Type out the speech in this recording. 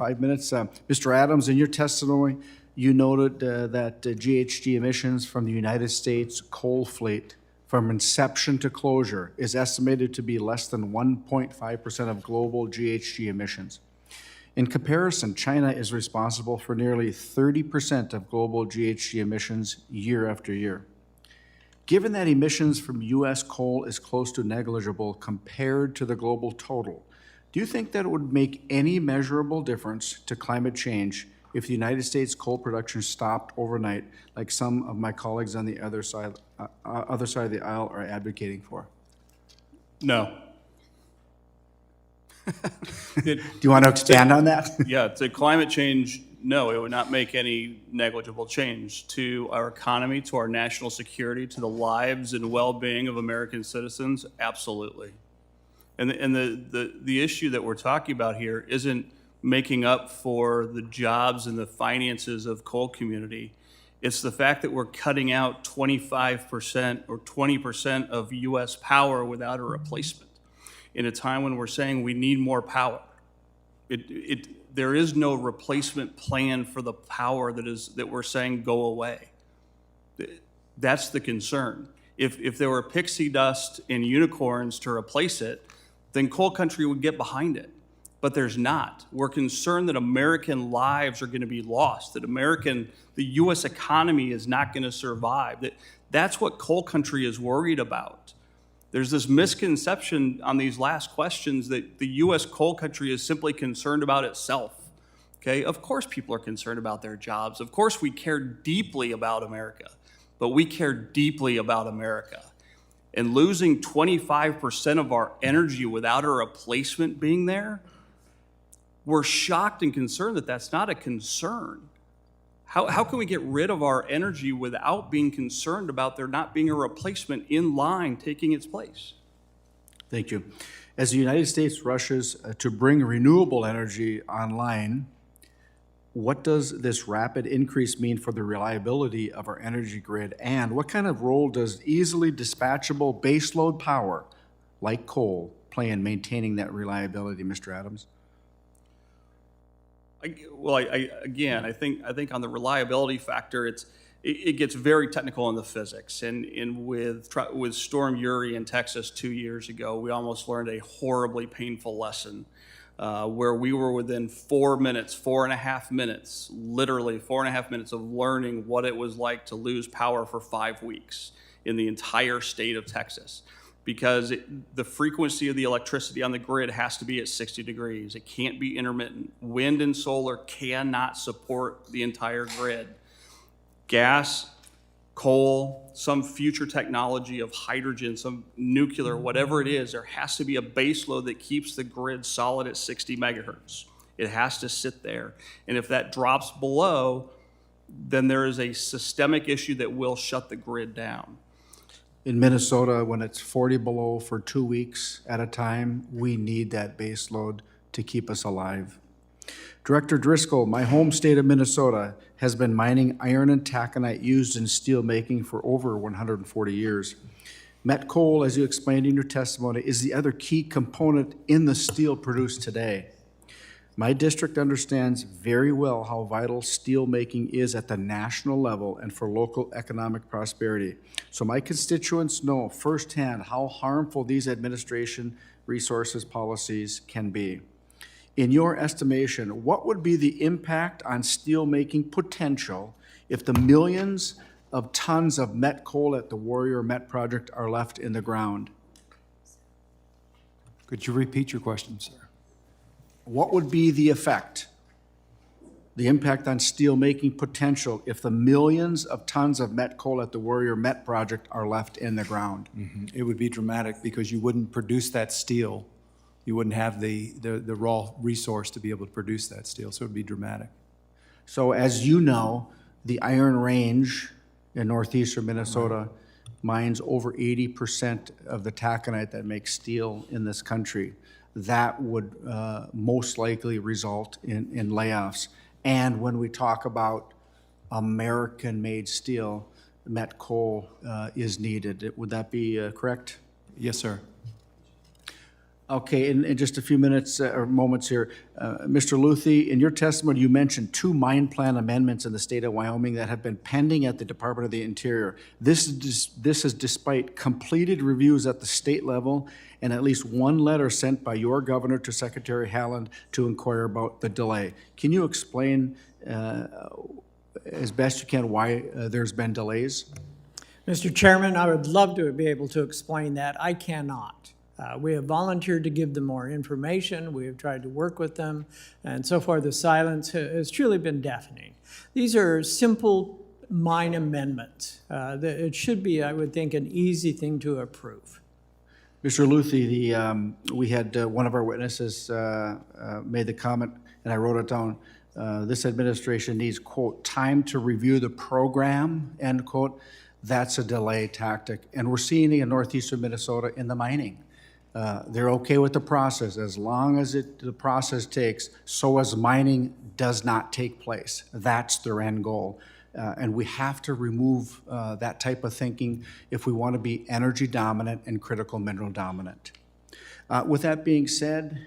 5 minutes. Mr. Adams, in your testimony, you noted that GHG emissions from the United States coal fleet from inception to closure is estimated to be less than 1.5% of global GHG emissions. In comparison, China is responsible for nearly 30% of global GHG emissions year after year. Given that emissions from U.S. coal is close to negligible compared to the global total, do you think that it would make any measurable difference to climate change if the United States coal production stopped overnight, like some of my colleagues on the other side of the aisle are advocating for? No. Do you want to expand on that? Yeah, to climate change, no, it would not make any negligible change to our economy, to our national security, to the lives and well-being of American citizens. Absolutely. And the issue that we're talking about here isn't making up for the jobs and the finances of coal community. It's the fact that we're cutting out 25% or 20% of U.S. power without a replacement in a time when we're saying we need more power. There is no replacement plan for the power that we're saying go away. That's the concern. If there were pixie dust and unicorns to replace it, then coal country would get behind it. But there's not. We're concerned that American lives are going to be lost, that the U.S. economy is not going to survive. That's what coal country is worried about. There's this misconception on these last questions that the U.S. coal country is simply concerned about itself. Okay, of course people are concerned about their jobs. Of course we care deeply about America, but we care deeply about America. And losing 25% of our energy without a replacement being there, we're shocked and concerned that that's not a concern. How can we get rid of our energy without being concerned about there not being a replacement in line taking its place? Thank you. As the United States rushes to bring renewable energy online, what does this rapid increase mean for the reliability of our energy grid? And what kind of role does easily dispatchable baseload power, like coal, play in maintaining that reliability, Mr. Adams? Again, I think on the reliability factor, it gets very technical in the physics. And with Storm Uri in Texas 2 years ago, we almost learned a horribly painful lesson where we were within 4.5 minutes, literally 4.5 minutes of learning what it was like to lose power for 5 weeks in the entire state of Texas. Because the frequency of the electricity on the grid has to be at 60 degrees. It can't be intermittent. Wind and solar cannot support the entire grid. Gas, coal, some future technology of hydrogen, some nuclear, whatever it is, there has to be a base load that keeps the grid solid at 60 megahertz. It has to sit there. And if that drops below, then there is a systemic issue that will shut the grid down. In Minnesota, when it's 40 below for 2 weeks at a time, we need that base load to keep us alive. Director Driscoll, my home state of Minnesota has been mining iron and taconite used in steel making for over 140 years. Met coal, as you explained in your testimony, is the other key component in the steel produced today. My district understands very well how vital steel making is at the national level and for local economic prosperity. So my constituents know firsthand how harmful these administration resources policies can be. In your estimation, what would be the impact on steel making potential if the millions of tons of met coal at the Warrior Met Project are left in the ground? Could you repeat your question, sir? What would be the effect, the impact on steel making potential if the millions of tons of met coal at the Warrior Met Project are left in the ground? Mm-hmm. It would be dramatic because you wouldn't produce that steel. You wouldn't have the raw resource to be able to produce that steel, so it would be dramatic. So as you know, the Iron Range in northeastern Minnesota mines over 80% of the taconite that makes steel in this country. That would most likely result in layoffs. And when we talk about American-made steel, met coal is needed. Would that be correct? Yes, sir. Okay, in just a few minutes or moments here, Mr. Luthi, in your testimony, you mentioned 2 mine plan amendments in the state of Wyoming that have been pending at the Department of the Interior. This is despite completed reviews at the state level and at least 1 letter sent by your governor to Secretary Haaland to inquire about the delay. Can you explain as best you can why there's been delays? Mr. Chairman, I would love to be able to explain that. I cannot. We have volunteered to give them more information. We have tried to work with them. And so far, the silence has truly been deafening. These are simple mine amendments. It should be, I would think, an easy thing to approve. Mr. Luthi, we had one of our witnesses made the comment, and I wrote it down. This administration needs, quote, time to review the program, end quote. That's a delay tactic. And we're seeing it in northeastern Minnesota in the mining. They're okay with the process as long as the process takes, so as mining does not take place. That's their end goal. And we have to remove that type of thinking if we want to be energy dominant and critical mineral dominant. With that being said,